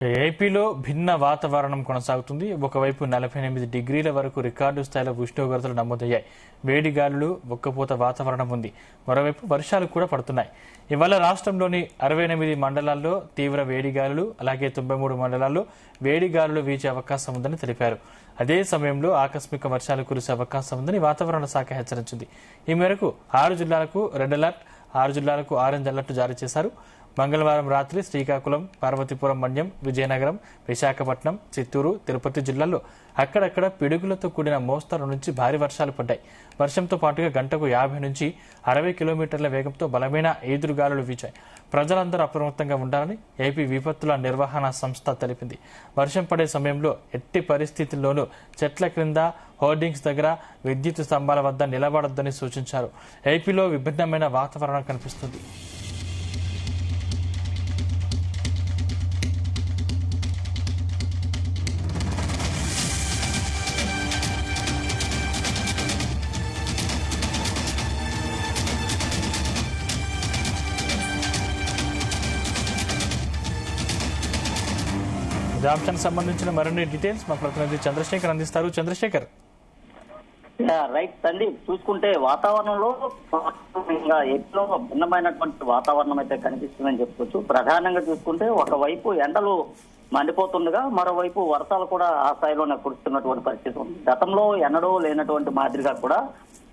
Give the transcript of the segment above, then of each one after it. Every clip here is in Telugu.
ఏపీలో భిన్న వాతావరణం కొనసాగుతుంది. ఒకవైపు 48 డిగ్రీల వరకు రికార్డు స్థాయిలో ఉష్ణోగ్రతలు నమోదయ్యాయి. వేడి గాలులు, ఉక్కపోత వాతావరణం ఉంది. మరోవైపు వర్షాలు కూడా పడుతున్నాయి. ఇవాళ రాష్ట్రంలోని 68 మండలాల్లో తీవ్ర వేడి గాలులు, అలాగే 93 మండలాల్లో వేడి గాలులు వీచే అవకాశం ఉందని తెలిపారు. అదే సమయంలో ఆకస్మిక వర్షాలు కురిసే అవకాశం ఉందని వాతావరణ శాఖ హెచ్చరించింది. ఈ మేరకు 6 జిల్లాలకు రెడ్ అలర్ట్, 6 జిల్లాలకు ఆరెంజ్ అలర్ట్ జారీ చేశారు. మంగళవారం రాత్రి శ్రీకాకుళం, పార్వతీపురం మన్యం, విజయనగరం, విశాఖపట్నం, చిత్తూరు, తిరుపతి జిల్లాల్లో అక్కడక్కడ పిడుగులతో కూడిన మోస్తరు నుంచి భారీ వర్షాలు పడ్డాయి. వర్షంతో పాటుగా గంటకు 50 నుంచి 60 కిలోమీటర్ల వేగంతో బలమైన ఈదురుగాలులు వీచాయి. ప్రజలందరూ అప్రమత్తంగా ఉండాలని ఏపీ విపత్తుల నిర్వహణ సంస్థ తెలిపింది. వర్షం పడే సమయంలో ఎట్టి పరిస్థితుల్లోనూ చెట్ల క్రింద, హోర్డింగ్స్ దగ్గర, విద్యుత్ స్తంభాల వద్ద నిలబడొద్దని సూచించారు. ఏపీలో విభిన్నమైన వాతావరణం కనిపిస్తుంది. ఇదే అంశానికి సంబంధించిన మరిన్ని డీటెయిల్స్ మా ప్రతినిధి చంద్రశేఖర్ అందిస్తారు. చంద్రశేఖర్. రైట్ సందీప్, చూసుకుంటే వాతావరణంలో ఏపీలో భిన్నమైనటువంటి వాతావరణం అయితే కనిపిస్తుందని చెప్పుకోవచ్చు. ప్రధానంగా చూసుకుంటే ఒకవైపు ఎండలు మండిపోతుండగా మరోవైపు వర్షాలు కూడా ఆ స్థాయిలోనే కురుస్తున్నటువంటి పరిస్థితి ఉంది. గతంలో ఎన్నడూ లేనటువంటి మాదిరిగా కూడా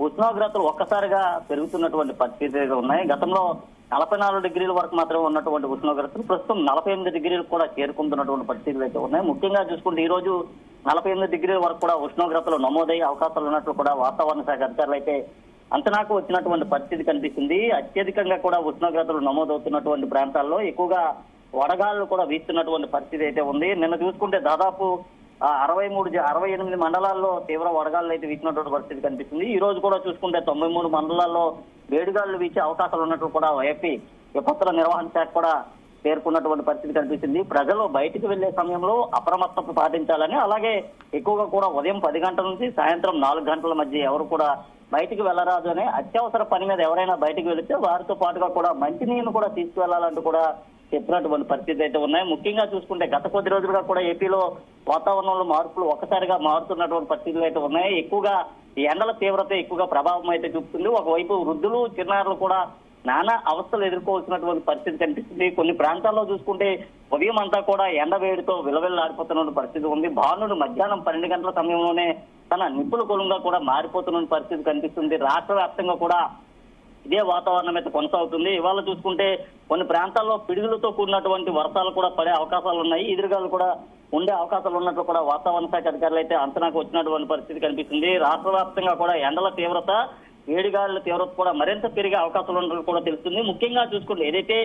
ఉష్ణోగ్రతలు ఒక్కసారిగా పెరుగుతున్నటువంటి పరిస్థితులు ఉన్నాయి. గతంలో 44 డిగ్రీల వరకు మాత్రమే ఉన్నటువంటి ఉష్ణోగ్రతలు ప్రస్తుతం 48 డిగ్రీలకు కూడా చేరుకుంటున్నటువంటి పరిస్థితులు అయితే ఉన్నాయి. ముఖ్యంగా చూసుకుంటే ఈ రోజు 48 డిగ్రీల వరకు కూడా ఉష్ణోగ్రతలు నమోదయ్యే అవకాశాలు ఉన్నట్లు కూడా వాతావరణ శాఖ అధికారులు అయితే అంచనాకు వచ్చినటువంటి పరిస్థితి కనిపిస్తుంది. అత్యధికంగా కూడా ఉష్ణోగ్రతలు నమోదవుతున్నటువంటి ప్రాంతాల్లో ఎక్కువగా వడగాళ్లు కూడా వీస్తున్నటువంటి పరిస్థితి అయితే ఉంది. నిన్న చూసుకుంటే దాదాపు 68 మండలాల్లో తీవ్ర వడగాళ్ళు అయితే వీచినటువంటి పరిస్థితి కనిపిస్తుంది. ఈ రోజు కూడా చూసుకుంటే 93 మండలాల్లో వేడిగాళ్లు వీచే అవకాశాలు ఉన్నట్టు కూడా ఏపీ విపత్తుల నిర్వహణ శాఖ కూడా పేర్కొన్నటువంటి పరిస్థితి కనిపిస్తుంది. ప్రజలు బయటికి వెళ్లే సమయంలో అప్రమత్తత పాటించాలని, అలాగే ఎక్కువగా కూడా ఉదయం 10 గంటల నుంచి సాయంత్రం 4 గంటల మధ్య ఎవరు కూడా బయటికి వెళ్లరాదు అని, అత్యవసర పని మీద ఎవరైనా బయటికి వెళితే వారితో పాటుగా కూడా మంచినీరును కూడా తీసుకువెళ్లాలంటూ కూడా చెప్పినటువంటి పరిస్థితి అయితే ఉన్నాయి. ముఖ్యంగా చూసుకుంటే గత కొద్ది రోజులుగా కూడా ఏపీలో వాతావరణంలో మార్పులు ఒక్కసారిగా మారుతున్నటువంటి పరిస్థితులు అయితే ఉన్నాయి. ఎక్కువగా ఈ ఎండల తీవ్రత ఎక్కువగా ప్రభావం అయితే చూపుతుంది. ఒకవైపు వృద్ధులు, చిన్నారులు కూడా నానా అవస్థలు ఎదుర్కోవాల్సినటువంటి పరిస్థితి కనిపిస్తుంది. కొన్ని ప్రాంతాల్లో చూసుకుంటే ఉదయం అంతా కూడా ఎండ వేడితో విలవిల్లాడిపోతున్న పరిస్థితి ఉంది. భానుడు మధ్యాహ్నం 12 గంటల సమయంలోనే తన నిప్పుల కొలుంగా కూడా మారిపోతున్న పరిస్థితి కనిపిస్తుంది. రాష్ట్ర వ్యాప్తంగా కూడా ఇదే వాతావరణం అయితే కొనసాగుతుంది. ఇవాళ చూసుకుంటే కొన్ని ప్రాంతాల్లో పిడుగులతో కూడినటువంటి వర్షాలు కూడా పడే అవకాశాలు ఉన్నాయి. ఎదురుగాలు కూడా ఉండే అవకాశాలు ఉన్నట్లు కూడా వాతావరణ శాఖ అధికారులు అయితే అంచనాకు వచ్చినటువంటి పరిస్థితి కనిపిస్తుంది. రాష్ట్ర వ్యాప్తంగా కూడా ఎండల తీవ్రత, వేడిగాలుల తీవ్రత కూడా మరింత పెరిగే అవకాశాలు ఉన్నట్లు కూడా తెలుస్తుంది. ముఖ్యంగా చూసుకుంటే ఏదైతే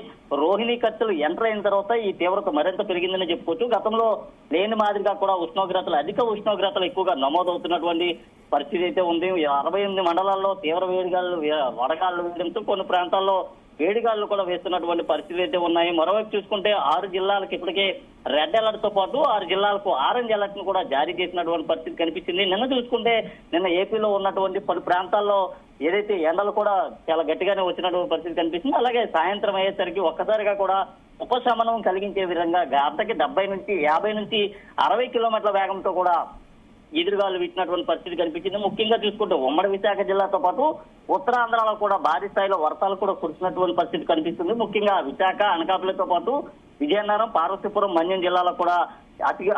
రోహిణి ఖర్చులు ఎంటర్ అయిన తర్వాత ఈ తీవ్రత మరింత పెరిగిందని చెప్పుకోవచ్చు. గతంలో లేని మాదిరిగా కూడా అధిక ఉష్ణోగ్రతలు ఎక్కువగా నమోదవుతున్నటువంటి పరిస్థితి అయితే ఉంది. 68 మండలాల్లో తీవ్ర వేడిగాలు, వడగాళ్లు వేయడంతో కొన్ని ప్రాంతాల్లో వేడిగాళ్లు కూడా వేస్తున్నటువంటి పరిస్థితులు అయితే ఉన్నాయి. మరోవైపు చూసుకుంటే 6 జిల్లాలకు ఇప్పటికే రెడ్ అలర్ట్ తో పాటు 6 జిల్లాలకు ఆరెంజ్ అలర్ట్ ను కూడా జారీ చేసినటువంటి పరిస్థితి కనిపించింది. నిన్న ఏపీలో ఉన్నటువంటి పలు ప్రాంతాల్లో ఏదైతే ఎండలు కూడా చాలా గట్టిగానే వచ్చినటువంటి పరిస్థితి కనిపిస్తుంది. అలాగే సాయంత్రం అయ్యేసరికి ఒక్కసారిగా కూడా ఉపశమనం కలిగించే విధంగా గంటకి 70 నుంచి 50 నుంచి 60 కిలోమీటర్ల వేగంతో కూడా ఎదురుగాలు వీచినటువంటి పరిస్థితి కనిపించింది. ముఖ్యంగా చూసుకుంటే ఉమ్మడి విశాఖ జిల్లాతో పాటు ఉత్తరాంధ్రలో కూడా భారీ స్థాయిలో వర్షాలు కూడా కురిసినటువంటి పరిస్థితి కనిపిస్తుంది. ముఖ్యంగా విశాఖ, అనకాపల్లితో పాటు విజయనగరం, పార్వతీపురం, మన్యం జిల్లాలో కూడా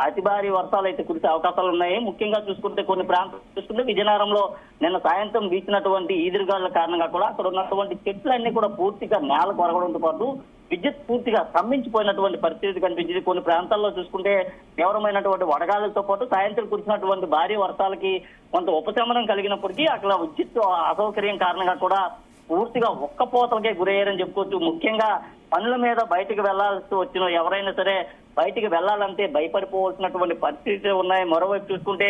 అతి భారీ వర్షాలు అయితే కురిసే అవకాశాలు ఉన్నాయి. ముఖ్యంగా చూసుకుంటే కొన్ని ప్రాంతాలు చూసుకుంటే విజయనగరంలో నిన్న సాయంత్రం వీచినటువంటి ఈదురుగాళ్ల కారణంగా కూడా అక్కడ ఉన్నటువంటి చెట్లన్నీ కూడా పూర్తిగా నేల కొరగడంతో పాటు విద్యుత్ పూర్తిగా స్తంభించిపోయినటువంటి పరిస్థితి కనిపించింది. కొన్ని ప్రాంతాల్లో చూసుకుంటే తీవ్రమైనటువంటి వడగాళ్లతో పాటు సాయంత్రం కురిసినటువంటి భారీ వర్షాలకి కొంత ఉపశమనం కలిగినప్పటికీ అక్కడ విద్యుత్ అసౌకర్యం కారణంగా కూడా పూర్తిగా ఒక్కపోతలకే గురయ్యారని చెప్పుకోవచ్చు. ముఖ్యంగా పనుల మీద బయటికి వెళ్లాల్సి వచ్చిన ఎవరైనా సరే బయటికి వెళ్లాలంటే భయపడిపోవాల్సినటువంటి పరిస్థితులు ఉన్నాయి. మరోవైపు చూసుకుంటే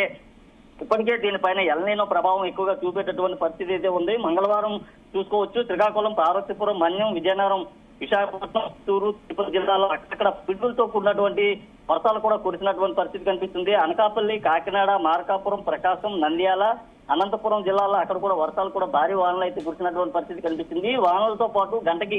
ఇప్పటికే దీనిపైన ఎల్నినో ప్రభావం ఎక్కువగా చూపేటటువంటి పరిస్థితి అయితే ఉంది. మంగళవారం చూసుకోవచ్చు శ్రీకాకుళం, పార్వతీపురం, మన్యం, విజయనగరం, విశాఖపట్నం, చిత్తూరు, తిరుపతి జిల్లాలో అక్కడ పిడుగులతో కూడినటువంటి వర్షాలు కూడా కురిసినటువంటి పరిస్థితి కనిపిస్తుంది. అనకాపల్లి, కాకినాడ, మార్కాపురం, ప్రకాశం, నంద్యాల, అనంతపురం జిల్లాలో అక్కడ కూడా వర్షాలు కూడా భారీ వానలు అయితే కురిసినటువంటి పరిస్థితి కనిపిస్తుంది. వానలతో పాటు గంటకి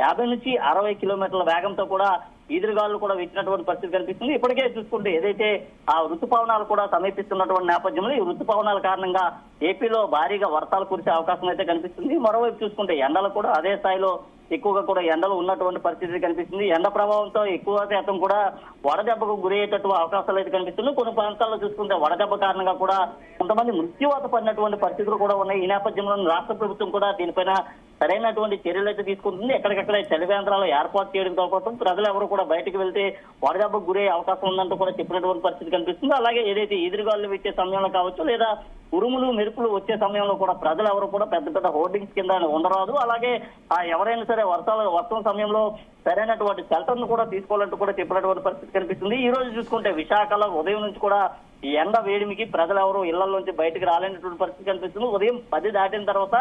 50 నుంచి 60 కిలోమీటర్ల వేగంతో కూడా ఈదురుగాలు కూడా వీచినటువంటి పరిస్థితి కనిపిస్తుంది. ఇప్పటికే చూసుకుంటే ఏదైతే ఆ ఋతుపవనాలు కూడా సమీపిస్తున్నటువంటి నేపథ్యంలో ఈ ఋతుపవనాల కారణంగా ఏపీలో భారీగా వర్షాలు కురిసే అవకాశం అయితే కనిపిస్తుంది. మరోవైపు చూసుకుంటే ఎండలు కూడా అదే స్థాయిలో ఎక్కువగా కూడా ఎండలు ఉన్నటువంటి పరిస్థితి కనిపిస్తుంది. ఎండ ప్రభావంతో ఎక్కువ శాతం కూడా వడదెబ్బకు గురయ్యేటట్టు అవకాశాలు అయితే కనిపిస్తుంది. కొన్ని ప్రాంతాల్లో చూసుకుంటే వడదెబ్బ కారణంగా కూడా కొంతమంది మృత్యువాత పడినటువంటి పరిస్థితులు కూడా ఉన్నాయి. ఈ నేపథ్యంలో రాష్ట్ర ప్రభుత్వం కూడా దీనిపైన సరైనటువంటి చర్యలు అయితే తీసుకుంటుంది. ఎక్కడికక్కడ చలి కేంద్రాలు ఏర్పాటు చేయడంతో పాటు ప్రజలు ఎవరు కూడా బయటకు వెళ్తే వడదెబ్బకు గురే అవకాశం ఉందంటూ కూడా చెప్పినటువంటి పరిస్థితి కనిపిస్తుంది. అలాగే ఏదైతే ఎదురుగాలు వచ్చే సమయంలో కావచ్చు లేదా ఉరుములు మెరుపులు వచ్చే సమయంలో కూడా ప్రజలు ఎవరు కూడా పెద్ద పెద్ద హోర్డింగ్స్ కింద ఉండరాదు. అలాగే ఎవరైనా సరే వర్షం సమయంలో సరైనటువంటి షెల్టర్ను కూడా తీసుకోవాలంటూ కూడా చెప్పినటువంటి పరిస్థితి కనిపిస్తుంది. ఈ రోజు చూసుకుంటే విశాఖలో ఉదయం నుంచి కూడా ఈ ఎండ వేడిమికి ప్రజలు ఎవరు ఇళ్లలోంచి బయటకు రాలేనటువంటి పరిస్థితి కనిపిస్తుంది. ఉదయం 10 దాటిన తర్వాత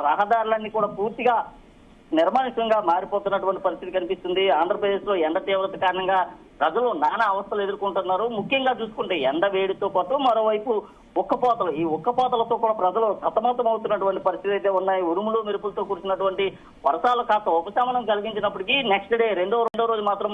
రహదారులన్నీ కూడా పూర్తిగా నిర్మానుష్యంగా మారిపోతున్నటువంటి పరిస్థితి కనిపిస్తుంది. ఆంధ్రప్రదేశ్ లో ఎండ తీవ్రత కారణంగా ప్రజలు నానా అవస్థలు ఎదుర్కొంటున్నారు. ముఖ్యంగా చూసుకుంటే ఎండ వేడితో పాటు మరోవైపు ఉక్కపోతలు, ఈ ఉక్కపోతలతో కూడా ప్రజలు సతమతం అవుతున్నటువంటి పరిస్థితి అయితే ఉన్నాయి. ఉరుములు మెరుపులతో కురిసినటువంటి వర్షాలు కాస్త ఉపశమనం కలిగించినప్పటికీ నెక్స్ట్ డే రెండో రోజు మాత్రం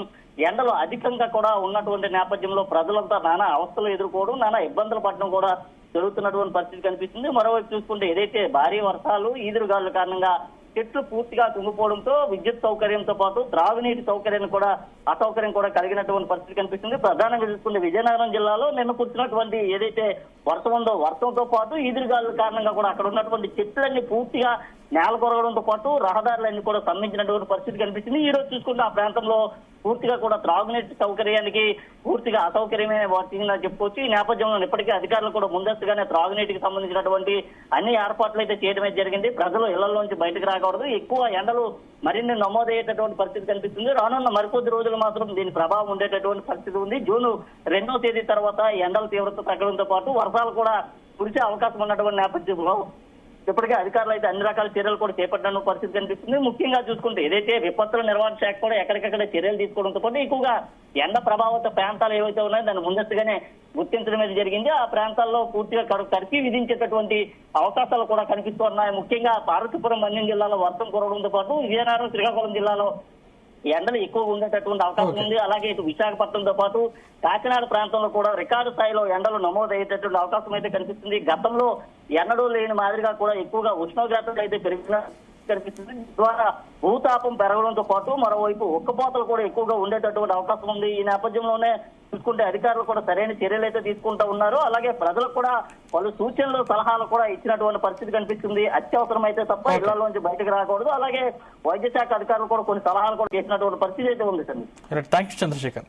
ఎండలు అధికంగా కూడా ఉన్నటువంటి నేపథ్యంలో ప్రజలంతా నానా అవస్థలు ఎదుర్కోవడం, నానా ఇబ్బందులు పడడం కూడా జరుగుతున్నటువంటి పరిస్థితి కనిపిస్తుంది. మరోవైపు చూసుకుంటే ఏదైతే భారీ వర్షాలు ఈదురుగాలుల కారణంగా చెట్లు పూర్తిగా కుంగిపోవడంతో విద్యుత్ సౌకర్యంతో పాటు త్రాగునీటి సౌకర్యాన్ని కూడా అసౌకర్యం కూడా కలిగినటువంటి పరిస్థితి కనిపిస్తుంది. ప్రధానంగా చూసుకుంటే విజయనగరం జిల్లాలో నిన్న కురిసినటువంటి ఏదైతే వర్షం ఉందో వర్షంతో పాటు ఈదురుగాలుల కారణంగా కూడా అక్కడ ఉన్నటువంటి చెట్లన్నీ పూర్తిగా నేల కొరగడంతో పాటు రహదారులన్నీ కూడా స్తంభించినటువంటి పరిస్థితి కనిపిస్తుంది. ఈ రోజు చూసుకుంటే ఆ ప్రాంతంలో పూర్తిగా కూడా త్రాగునీటి సౌకర్యానికి పూర్తిగా అసౌకర్యమే వచ్చిందని చెప్పుకోవచ్చు. ఈ నేపథ్యంలో ఇప్పటికే అధికారులు కూడా ముందస్తుగానే త్రాగునీటికి సంబంధించినటువంటి అన్ని ఏర్పాట్లు అయితే చేయడమే జరిగింది. ప్రజలు ఇళ్లలోంచి బయటకు రాకూడదు, ఎక్కువ ఎండలు మరిన్ని నమోదయ్యేటటువంటి పరిస్థితి కనిపిస్తుంది. రానున్న మరికొద్ది రోజులు మాత్రం దీని ప్రభావం ఉండేటటువంటి పరిస్థితి ఉంది. జూన్ 2వ తేదీ తర్వాత ఎండల తీవ్రత తగ్గడంతో పాటు వర్షాలు కూడా కురిసే అవకాశం ఉన్నటువంటి నేపథ్యంలో ఇప్పటికే అధికారులు అయితే అన్ని రకాల చర్యలు కూడా చేపట్టడం పరిస్థితి కనిపిస్తుంది. ముఖ్యంగా చూసుకుంటే ఏదైతే విపత్తుల నిర్వహణ శాఖ కూడా ఎక్కడికక్కడ చర్యలు తీసుకోవడంతో పాటు ఎక్కువగా ఎండ ప్రభావిత ప్రాంతాలు ఏవైతే ఉన్నాయో దాన్ని ముందస్తుగానే గుర్తించడం అనేది జరిగింది. ఆ ప్రాంతాల్లో పూర్తిగా కర్ఫ్యూ విధించేటటువంటి అవకాశాలు కూడా కనిపిస్తున్నాయి. ముఖ్యంగా పార్వతీపురం మన్యం జిల్లాలో వర్షం కురవడంతో పాటు విజయనగరం శ్రీకాకుళం జిల్లాలో ఎండలు ఎక్కువగా ఉండేటటువంటి అవకాశం ఉంది. అలాగే ఇటు విశాఖపట్నంతో పాటు కాకినాడ ప్రాంతంలో కూడా రికార్డు స్థాయిలో ఎండలు నమోదయ్యేటటువంటి అవకాశం అయితే కనిపిస్తుంది. గతంలో ఎన్నడూ లేని మాదిరిగా కూడా ఎక్కువగా ఉష్ణోగ్రతలు అయితే పెరిగిన కనిపిస్తుంది. ద్వారా భూతాపం పెరగడంతో పాటు మరోవైపు ఉక్కపోతలు కూడా ఎక్కువగా ఉండేటటువంటి అవకాశం ఉంది. ఈ నేపథ్యంలోనే చూసుకుంటే అధికారులు కూడా సరైన చర్యలు అయితే తీసుకుంటూ ఉన్నారు. అలాగే ప్రజలకు కూడా పలు సూచనలు సలహాలు కూడా ఇచ్చినటువంటి పరిస్థితి కనిపిస్తుంది. అత్యవసరం అయితే తప్ప ఇళ్లలోంచి బయటకు రాకూడదు. అలాగే వైద్య శాఖ అధికారులు కూడా కొన్ని సలహాలు కూడా చేసినటువంటి పరిస్థితి అయితే ఉంది సార్. Thank you Chandrasekhar.